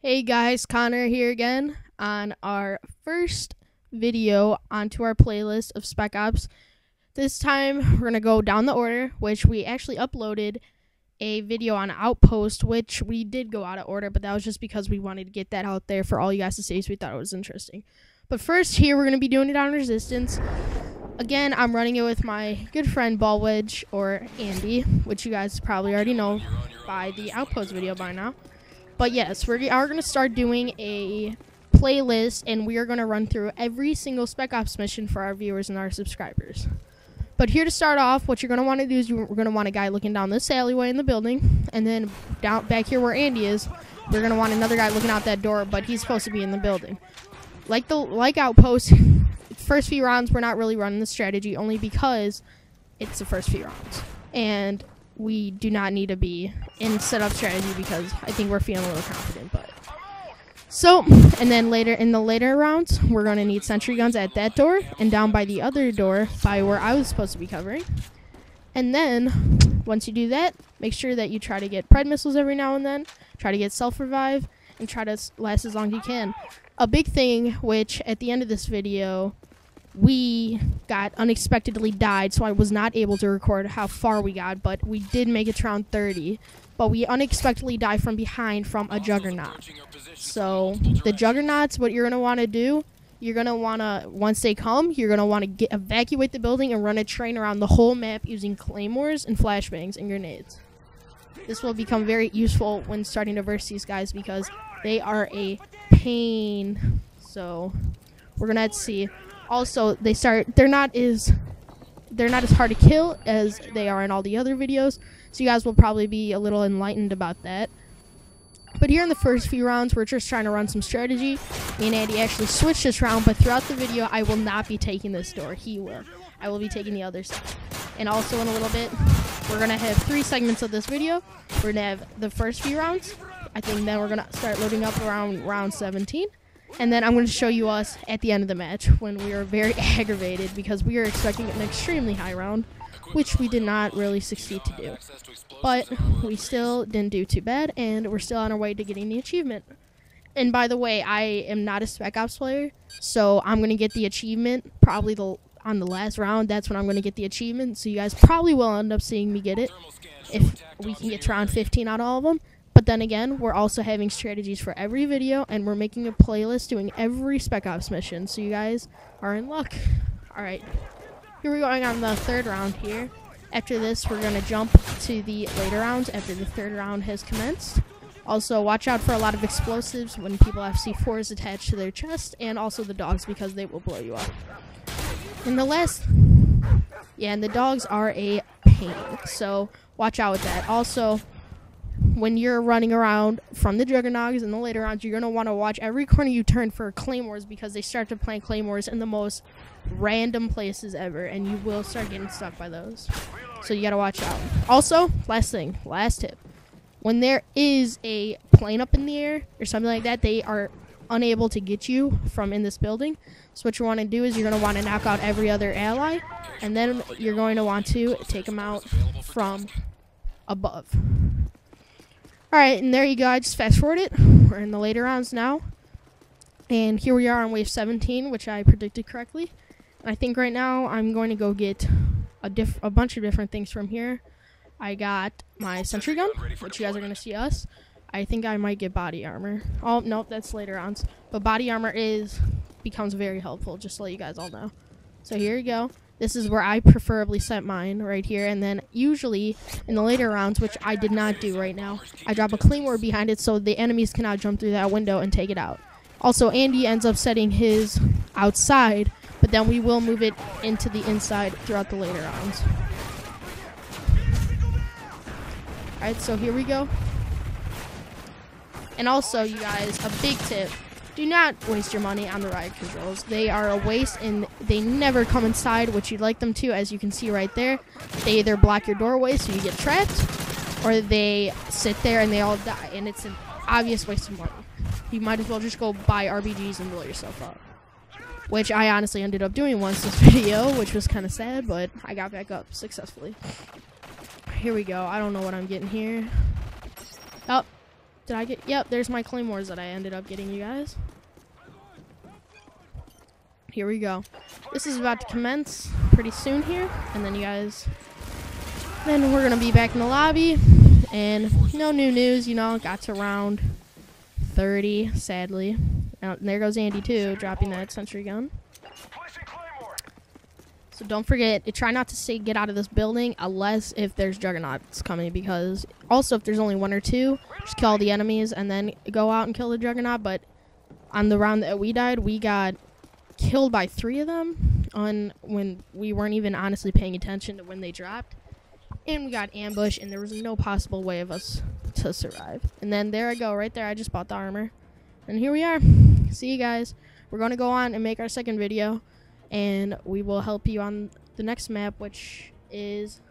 Hey guys, Connor here again on our first video onto our playlist of Spec Ops. This time we're going to go down the order, which we actually uploaded a video on Outpost, which we did go out of order, but that was just because we wanted to get that out there for all you guys to see, so we thought it was interesting. But first here we're going to be doing it on Resistance. Again, I'm running it with my good friend Ballwedge, or Andy, which you guys probably already know by the Outpost video by now. But yes, we are going to start doing a playlist, and we are going to run through every single Spec Ops mission for our viewers and our subscribers. But here to start off, what you're going to want to do is we're going to want a guy looking down this alleyway in the building, and then down back here where Andy is, we're going to want another guy looking out that door, but he's supposed to be in the building. Like Outpost, first few rounds we're not really running the strategy, only because it's the first few rounds. And we do not need to be in setup strategy because I think we're feeling a little confident. But so, and then later in the later rounds, we're going to need sentry guns at that door and down by the other door by where I was supposed to be covering. And then once you do that, make sure that you try to get pred missiles every now and then, try to get self-revive, and try to last as long as you can. A big thing, which at the end of this video, we got unexpectedly died, so I was not able to record how far we got, but we did make it to round 30. But we unexpectedly died from behind from a juggernaut. So the juggernauts, what you're going to want to do, you're going to want to, once they come, you're going to want to evacuate the building and run a train around the whole map using claymores and flashbangs and grenades. This will become very useful when starting to verse these guys because they are a pain. So we're going to have to see. Also, they're not as hard to kill as they are in all the other videos, so you guys will probably be a little enlightened about that. But here in the first few rounds, we're just trying to run some strategy. Me and Andy actually switched this round, but throughout the video, I will not be taking this door. He will. I will be taking the other side. And also in a little bit, we're going to have 3 segments of this video. We're going to have the first few rounds. I think then we're going to start loading up around round 17. And then I'm going to show you us at the end of the match when we are very aggravated because we are expecting an extremely high round, which we did not really succeed to do. But we still didn't do too bad, and we're still on our way to getting the achievement. And by the way, I am not a Spec Ops player, so I'm going to get the achievement probably on the last round. That's when I'm going to get the achievement, so you guys probably will end up seeing me get it if we can get to round 15 out of all of them. But then again, we're also having strategies for every video, and we're making a playlist doing every Spec Ops mission, so you guys are in luck. Alright, here we're going on the 3rd round here. After this, we're going to jump to the later rounds after the 3rd round has commenced. Also, watch out for a lot of explosives when people have C4s attached to their chest, and also the dogs because they will blow you up. And the dogs are a pain, so watch out with that. Also, when you're running around from the juggernauts in the later rounds, you're going to want to watch every corner you turn for claymores because they start to plant claymores in the most random places ever, and you will start getting stuck by those. So you got to watch out. Also, last tip. When there is a plane up in the air or something like that, they are unable to get you from in this building. So what you want to do is you're going to want to knock out every other ally, and then you're going to want to take them out from above. Alright, and there you go. I just fast forward it. We're in the later rounds now. And here we are on wave 17, which I predicted correctly. And I think right now I'm going to go get a bunch of different things from here. I got my sentry gun, which you guys are going to see us. I think I might get body armor. Oh, nope, that's later rounds. But body armor becomes very helpful, just to let you guys all know. So here you go. This is where I preferably set mine, right here. And then usually in the later rounds, which I did not do right now, I drop a claymore behind it so the enemies cannot jump through that window and take it out. Also, Andy ends up setting his outside, but then we will move it into the inside throughout the later rounds. Alright, so here we go. And also, you guys, a big tip. Do not waste your money on the riot controls. They are a waste, and they never come inside what you'd like them to, as you can see right there. They either block your doorway so you get trapped, or they sit there and they all die, and it's an obvious waste of money. You might as well just go buy RPGs and blow yourself up. Which I honestly ended up doing once this video, which was kind of sad, but I got back up successfully. Here we go. I don't know what I'm getting here. Oh, Did I get? Yep, there's my claymores that I ended up getting, you guys. Here we go. This is about to commence pretty soon here, and then you guys, then we're gonna be back in the lobby, and no new news, you know, got to round 30, sadly. And there goes Andy too, dropping that sentry gun. So don't forget, try not to say get out of this building unless if there's juggernauts coming, because also if there's only one or two, just kill all the enemies and then go out and kill the juggernaut. But on the round that we died, we got killed by 3 of them on when we weren't even honestly paying attention to when they dropped, and we got ambushed, and there was no possible way of us to survive. And then there I go, right there, I just bought the armor, and here we are. See you guys. We're going to go on and make our second video, and we will help you on the next map, which is